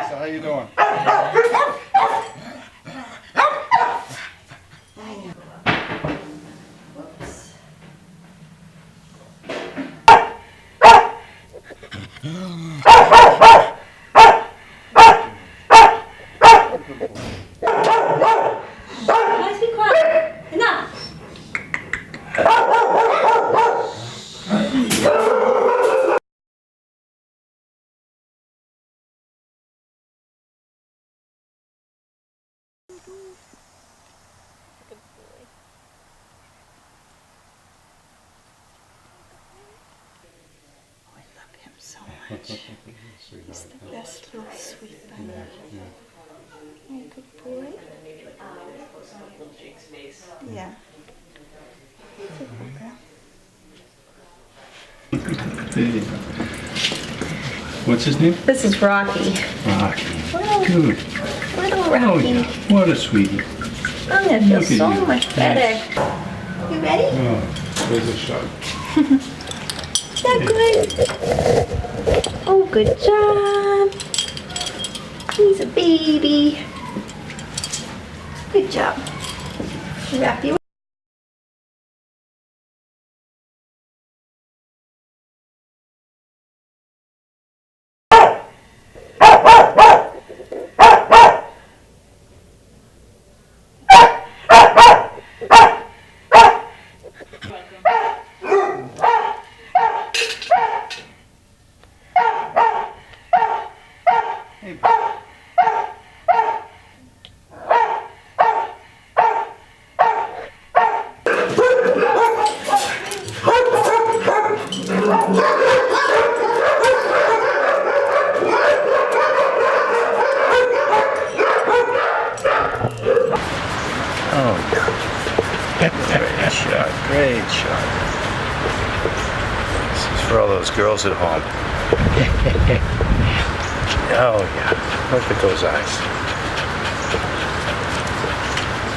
So how you doing? Guys, be quiet. Enough. I love him so much. He's the best little sweet bunny. You're a good boy. Yeah. Hey. What's his name? This is Rocky. Rocky. Little, Good. little Oh Rocky. yeah. What a sweetie. I'm gonna feel Look at so you. much better. You ready? Oh, there's a shot. Is that good? Oh, good job. He's a baby. Good job. Wrap you up. Hey. Oh, great shot, great shot. This is for all those girls at home. Oh yeah, look at those eyes.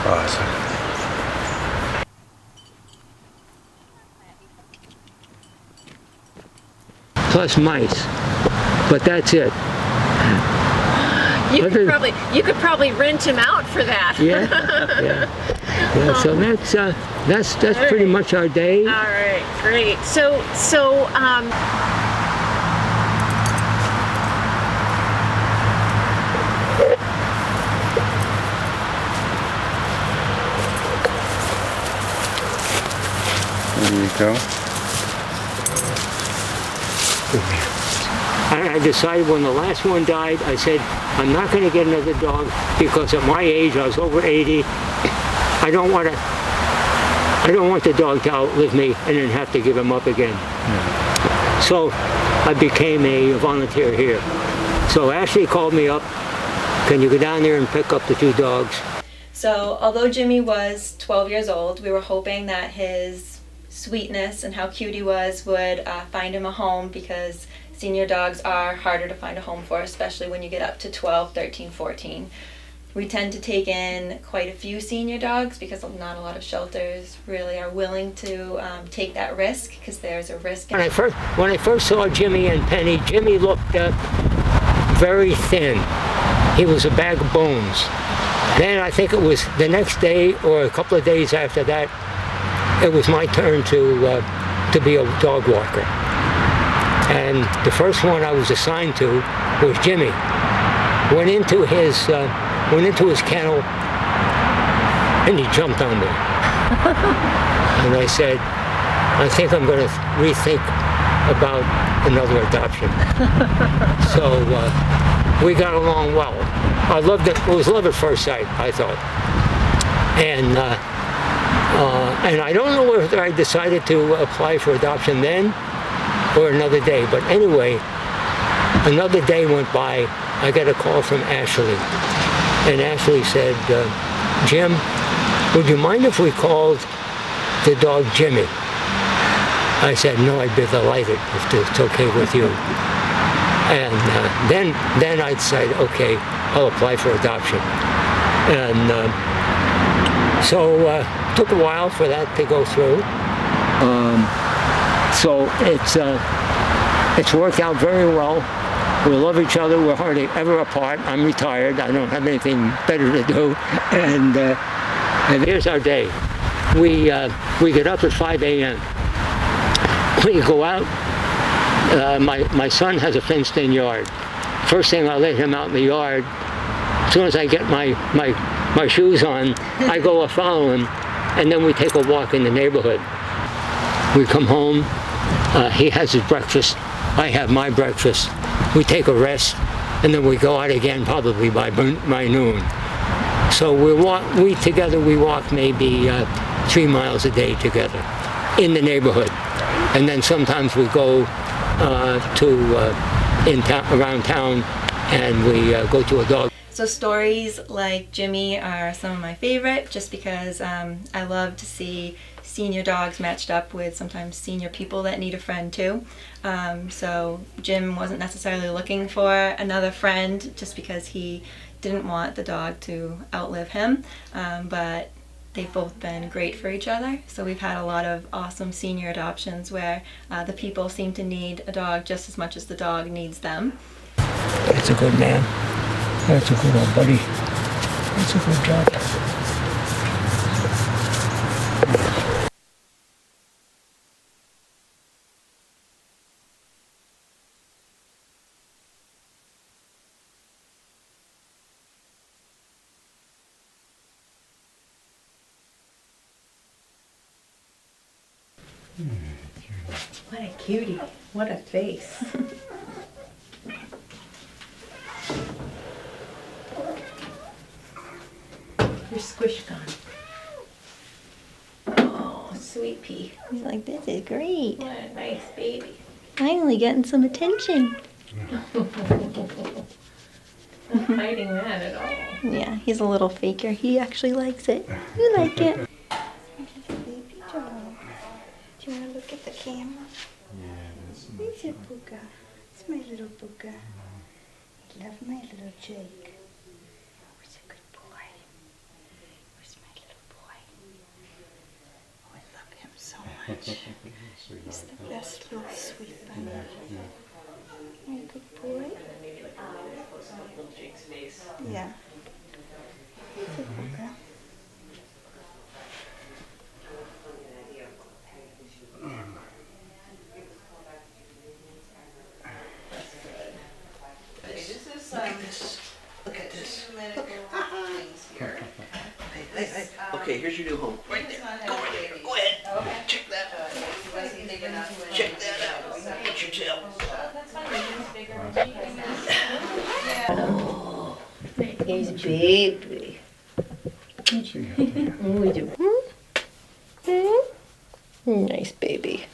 Awesome. Plus mice, but that's it. You could probably rent him out for that. Yeah, yeah. So that's pretty much our day. All right, great. So There you go. I decided when the last one died, I said, I'm not going to get another dog because at my age, I was over 80. I don't want the dog to outlive me and then have to give him up again. Yeah. So I became a volunteer here. So Ashley called me up, can you go down there and pick up the 2 dogs? So although Jimmy was 12 years old, we were hoping that his sweetness and how cute he was would find him a home, because senior dogs are harder to find a home for, especially when you get up to 12, 13, 14. We tend to take in quite a few senior dogs because not a lot of shelters really are willing to take that risk, because there's a risk. When I first saw Jimmy and Penny, Jimmy looked very thin. He was a bag of bones. Then I think it was the next day or a couple of days after that, it was my turn to be a dog walker. And the first one I was assigned to was Jimmy. Went into his kennel and he jumped on me. And I said, I think I'm going to rethink about another adoption. So we got along well. I loved it. It was love at first sight, I thought. And I don't know whether I decided to apply for adoption then or another day. But anyway, another day went by. I got a call from Ashley. And Ashley said, Jim, would you mind if we called the dog Jimmy? I said, no, I'd be delighted if it's okay with you. And then I decided, okay, I'll apply for adoption. And so it took a while for that to go through. So it's worked out very well. We love each other. We're hardly ever apart. I'm retired. I don't have anything better to do. And here's our day. We get up at 5 a.m. We go out. My son has a fenced-in yard. First thing, I let him out in the yard. As soon as I get my shoes on, I go follow him, and then we take a walk in the neighborhood. We come home. He has his breakfast. I have my breakfast. We take a rest, and then we go out again probably by noon. So we walk maybe 3 miles a day together in the neighborhood. And then sometimes we go around town, and we go to a dog. So stories like Jimmy are some of my favorite, just because I love to see senior dogs matched up with sometimes senior people that need a friend too. So Jim wasn't necessarily looking for another friend just because he didn't want the dog to outlive him, but they've both been great for each other. So we've had a lot of awesome senior adoptions where the people seem to need a dog just as much as the dog needs them. That's a good man. That's a good old buddy. That's a good job. What a cutie. What a face. Your squish gone. Oh, sweet pea. He's like, this is great. What a nice baby. Finally getting some attention. Not hiding that at all. Yeah, he's a little faker. He actually likes it. You like it. Baby dog. Do you want to look at the camera? Where's your Booga? It's my little Booga. I love my little Jake. Who's a good boy? Where's my little boy? Oh, I love him so much. He's the best little sweet bunny. My good boy. Yeah. He's a Booga. Look at this. Here. Hey. Okay, here's your new home. Right there. Go right there. Go ahead. Check that out. Check that out. What's your tail? He's baby. Nice baby.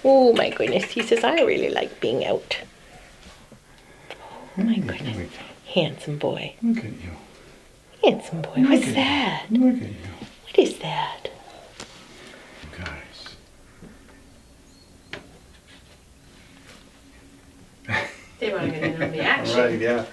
Oh my goodness. He says, I really like being out. Oh my goodness. Handsome boy. Look at you. Handsome boy. What's that? Look at you. What is that? Guys. They want to know the action. Right, yeah.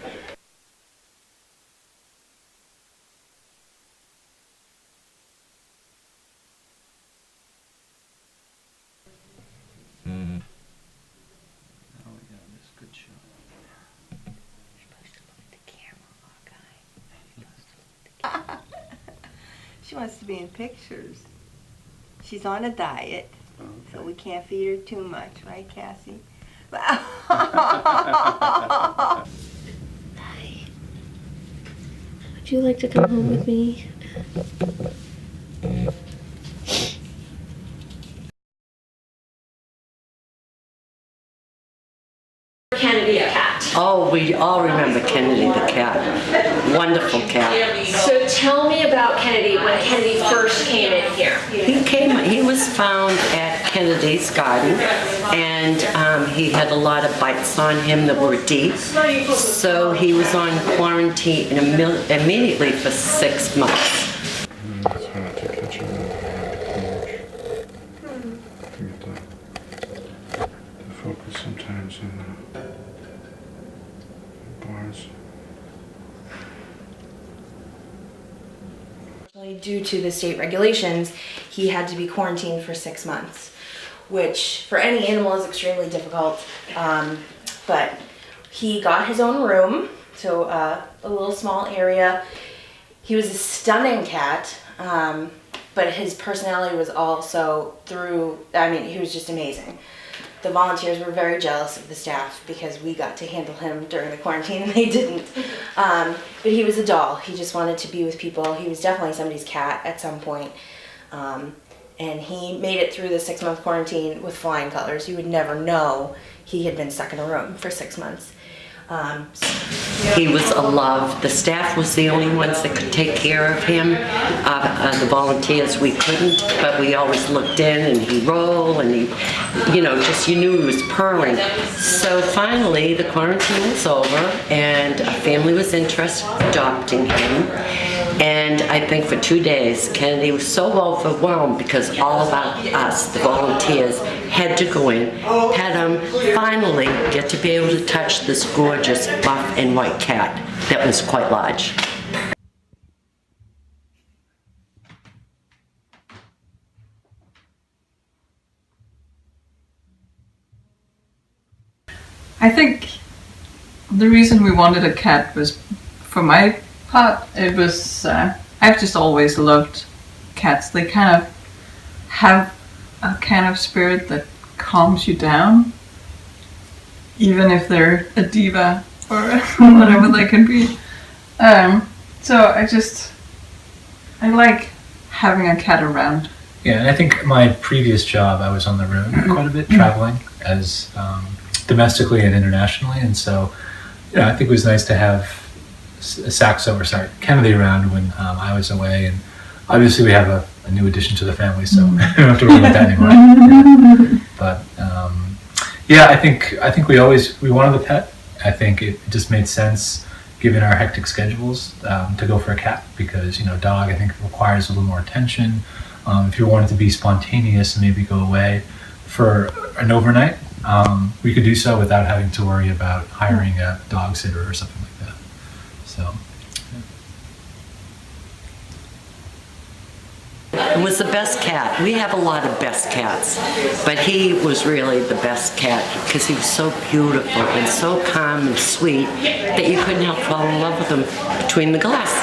She wants to be in pictures. She's on a diet, so we can't feed her too much, right, Cassie? Hi. Would you like to come home with me? Kennedy a cat. Oh, we all remember Kennedy the cat. Wonderful cat. So tell me about Kennedy when Kennedy first came in here. He was found at Kennedy's garden, and he had a lot of bites on him that were deep. So he was on quarantine immediately for 6 months. It's hard to catch him the focus sometimes in the bars. Due to the state regulations, he had to be quarantined for 6 months, which for any animal is extremely difficult. But He got his own room, so a little small area. He was a stunning cat, but his personality was also he was just amazing. The volunteers were very jealous of the staff because we got to handle him during the quarantine and they didn't. But he was a doll. He just wanted to be with people. He was definitely somebody's cat at some point. And he made it through the 6-month quarantine with flying colors. You would never know he had been stuck in a room for 6 months. He was a love. The staff was the only ones that could take care of him. The volunteers, we couldn't, but we always looked in and he'd roll and he, you knew he was purring. So finally the quarantine was over and a family was interested in adopting him. And I think for 2 days, Kennedy was so overwhelmed because all of us, the volunteers, had to go in, pet him, finally get to be able to touch this gorgeous buff and white cat that was quite large. I think the reason we wanted a cat was, for my part, it was, I've just always loved cats. They kind of have a kind of spirit that calms you down, even if they're a diva or whatever they can be. So I like having a cat around. Yeah, and I think my previous job, I was on the road quite a bit, traveling as domestically and internationally, and so I think it was nice to have Kennedy around when I was away, and obviously we have a new addition to the family, so we don't have to worry about that anymore. Yeah. But I think we wanted a pet. I think it just made sense, given our hectic schedules, to go for a cat because dog I think requires a little more attention. If you wanted to be spontaneous and maybe go away for an overnight, we could do so without having to worry about hiring a dog sitter or something like that. So. It was the best cat. We have a lot of best cats, but he was really the best cat because he was so beautiful and so calm and sweet that you couldn't help fall in love with him between the glass.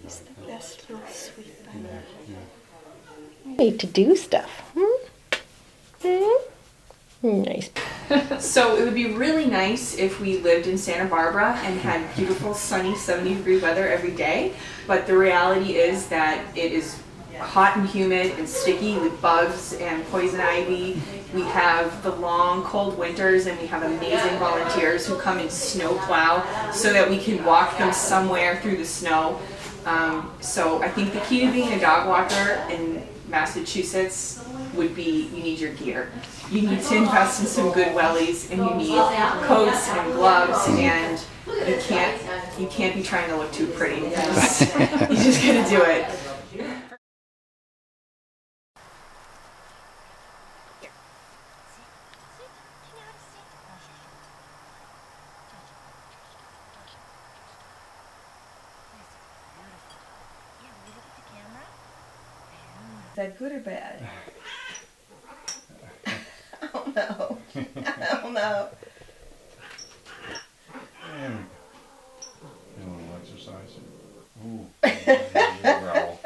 He's the best little sweet bunny. Need to do stuff. Nice. So it would be really nice if we lived in Santa Barbara and had beautiful sunny 70-degree weather every day, but the reality is that it is hot and humid and sticky with bugs and poison ivy. We have the long cold winters and we have amazing volunteers who come and snow plow so that we can walk them somewhere through the snow. So I think the key to being a dog walker in Massachusetts would be you need your gear. You need to invest in some good wellies and you need coats and gloves, and you can't be trying to look too pretty because you just gotta do it. Is that good or bad? Oh no. Oh no. And a little exercise. Ooh. Growl.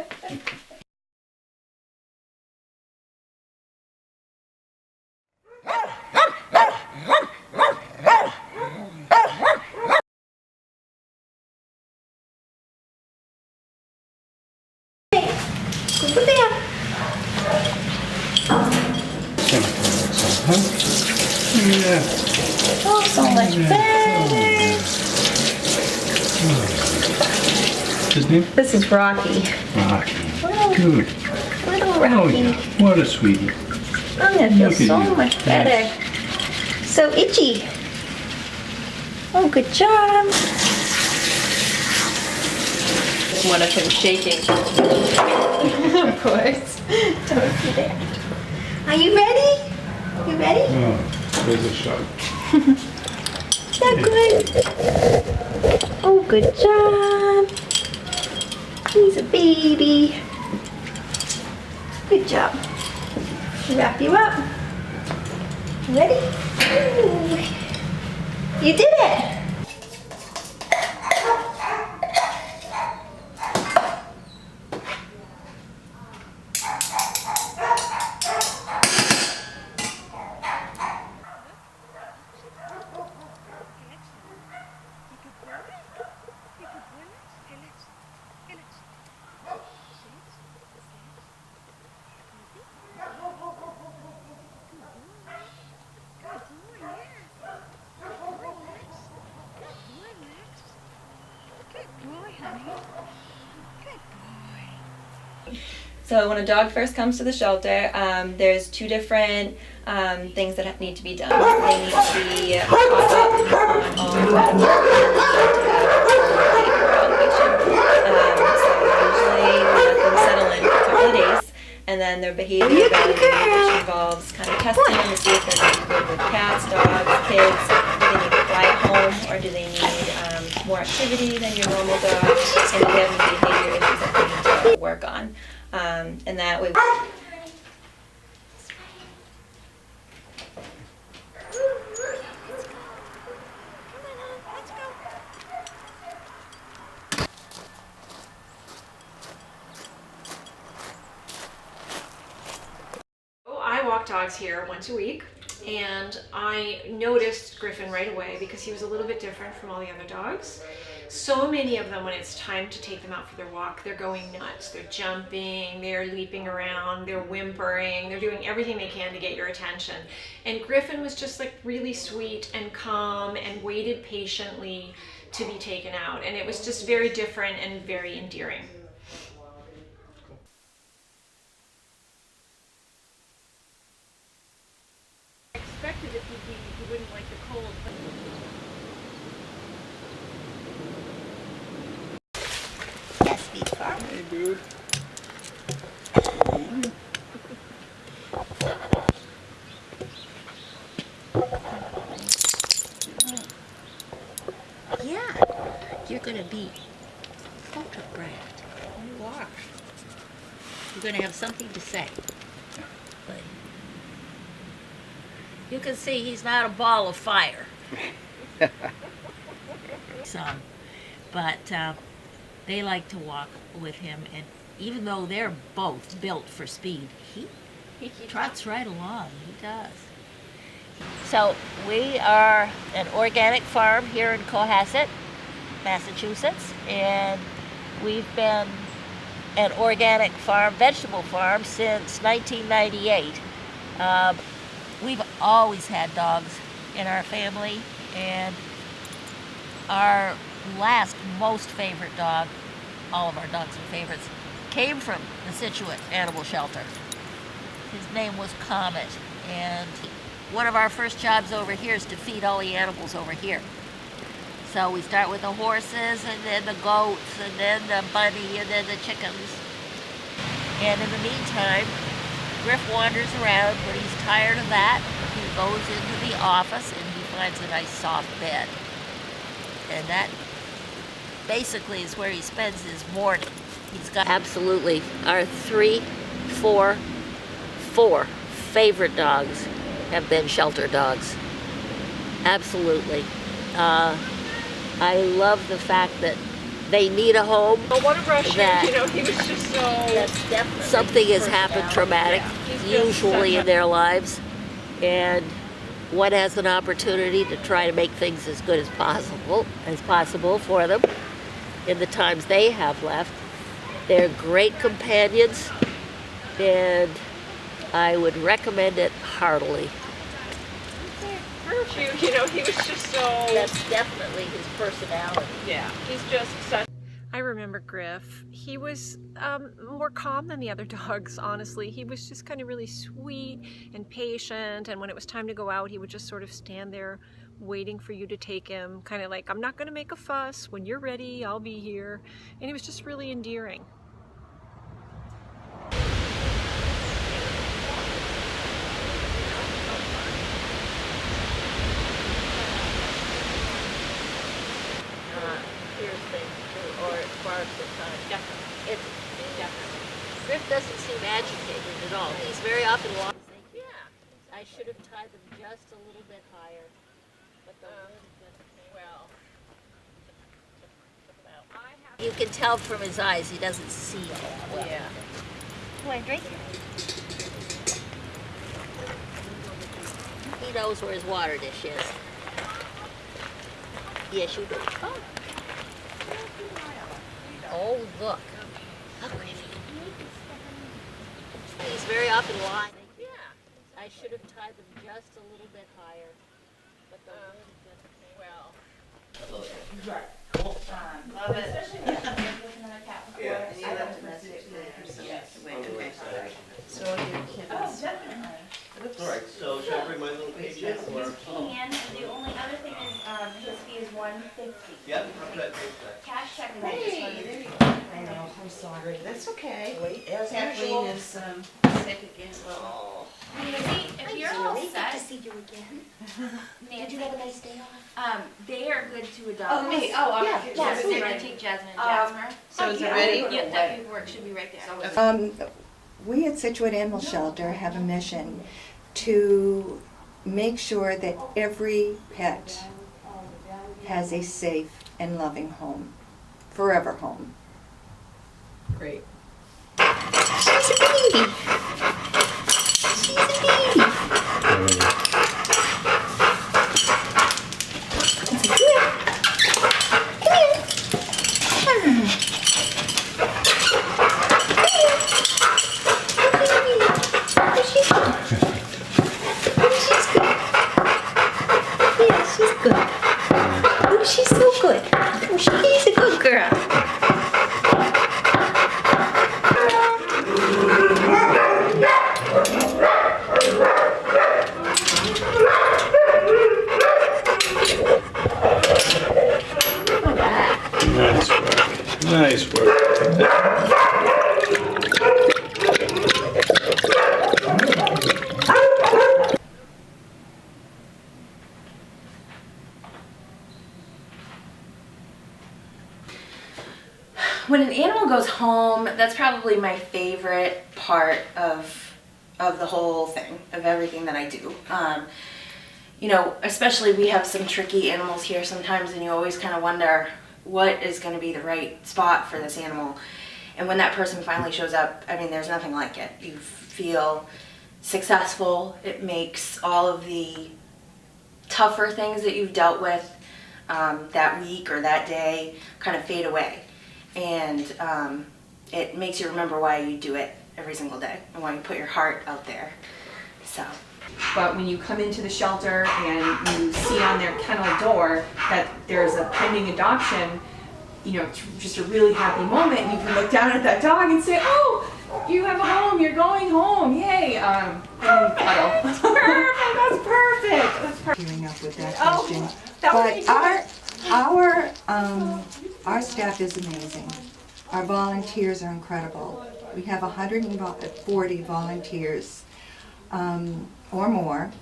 Over there. Yeah. Oh, so much better. His name? This is Rocky. Rocky. Little, Good. little Oh Rocky. yeah. What a sweetie. I'm gonna feel Look at so you. much better. So itchy. Oh, good job. One of him shaking. Of course. Don't do that. Are you ready? You ready? Oh, there's a shot. Is that good? Oh, good job. He's a baby. Good job. Wrap you up. Ready? Ooh. You did it! So when a dog first comes to the shelter, there's two different things that need to be done. They need to be caught up on all medical, so usually we let them settle in for a couple of days, and then their behavior evaluated, which involves kind of testing to see if they're going to be good with cats, dogs, kids. Do they need a quiet home, or do they need more activity than your normal dog? And do they have any behavior issues that they need to work on? And that way. I walk dogs here once a week, and I noticed Griffin right away because he was a little bit different from all the other dogs. So many of them, when it's time to take them out for their walk, they're going nuts. They're jumping, they're leaping around, they're whimpering, they're doing everything they can to get your attention. And Griffin was just like really sweet and calm and waited patiently to be taken out. And it was just very different and very endearing. I expected that he wouldn't like the cold. Yes, Beach Farm. Hey, dude. Yeah, you're gonna be photographed. You are. You're gonna have something to say. But you can see he's not a ball of fire. But they like to walk with him, and even though they're both built for speed, he trots right along. He does. So we are an organic farm here in Cohasset, Massachusetts, and we've been an organic farm, vegetable farm, since 1998. We've always had dogs in our family, and our last most favorite dog, all of our dogs and favorites, came from the Situate Animal Shelter. His name was Comet, and one of our first jobs over here is to feed all the animals over here. So we start with the horses, and then the goats, and then the bunny, and then the chickens. And in the meantime, Griff wanders around. When he's tired of that, he goes into the office and he finds a nice soft bed. And that basically is where he spends his morning. He's got absolutely our four favorite dogs have been shelter dogs. Absolutely. I love the fact that they need a home. I want to brush that, him, he was just so... That's definitely something has happened traumatic, usually in their lives, and one has an opportunity to try to make things as good as possible for them in the times they have left. They're great companions, and I would recommend it heartily. he was just so... That's definitely his personality. Yeah, he's just such... I remember Griff. He was more calm than the other dogs, honestly. He was just kind of really sweet and patient, and when it was time to go out, he would just sort of stand there waiting for you to take him, kind of like, I'm not going to make a fuss. When you're ready, I'll be here. And he was just really endearing. hears things too, or it barks at times. Definitely. It's definitely. Griff doesn't seem agitated at all. He's very often walking. Yeah, I should have tied them just a little bit higher, but the wind just well. You can tell from his eyes he doesn't see all that well. Yeah. Want a drink? He knows where his water dish is. Yes, you do. Oh, look. Look, Griffy. He's very often lying. Yeah, I should have tied them just a little bit higher, but the wind just well. Love it. Especially when you're looking at a cat before. Yeah. And you love domestic food. Yes. Okay. So your kids. Oh, definitely. All right, so should I bring my little page in? Or? You can, and the only other thing is, his fee is $150. Yep, good. Cash check. Hey, there you go. I know, I'm sorry. That's okay. Wait, as usual. Kathleen is sick again. Oh. If you're all Good to set, see you again. Did Nancy, you have a nice day off? they are good to adopt. Oh, me. Oh, Yeah, okay. yeah, Jasmine, sweet. I take Jasmine and Jasper. So is it ready? Yeah, that paperwork should be right there. We at Situate Animal Shelter have a mission to make sure that every pet has a safe and loving home, forever home. Great. She's a baby. She's a baby. She's so good. Oh, she's a good girl. Nice work. Nice work. When an animal goes home, that's probably my favorite part of the whole thing, of everything that I do. You know, especially we have some tricky animals here sometimes, and you always kind of wonder what is going to be the right spot for this animal. And when that person finally shows up, I mean, there's nothing like it. You feel successful. It makes all of the tougher things that you've dealt with that week or that day kind of fade away. And it makes you remember why you do it every single day and why you put your heart out there. So. But when you come into the shelter and you see on their kennel door that there's a pending adoption, you know, it's just a really happy moment. You can look down at that dog and say, "Oh, you have a home. You're going home. Yay!" And then cuddle. That's perfect. That's perfect. That's perfect. Gearing up with that Oh, question. that would be But our staff is amazing. Our volunteers are incredible. We have 140 volunteers or more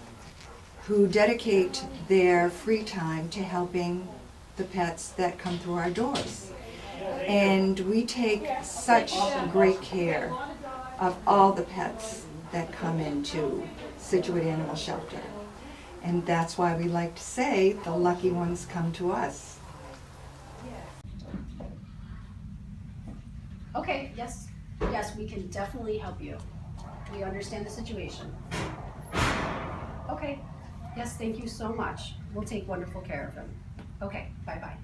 who dedicate their free time to helping the pets that come through our doors. And we take such great care of all the pets that come into Situate Animal Shelter. And that's why we like to say the lucky ones come to us. Okay, yes, we can definitely help you. We understand the situation. Okay, yes, thank you so much. We'll take wonderful care of him. Okay, bye-bye.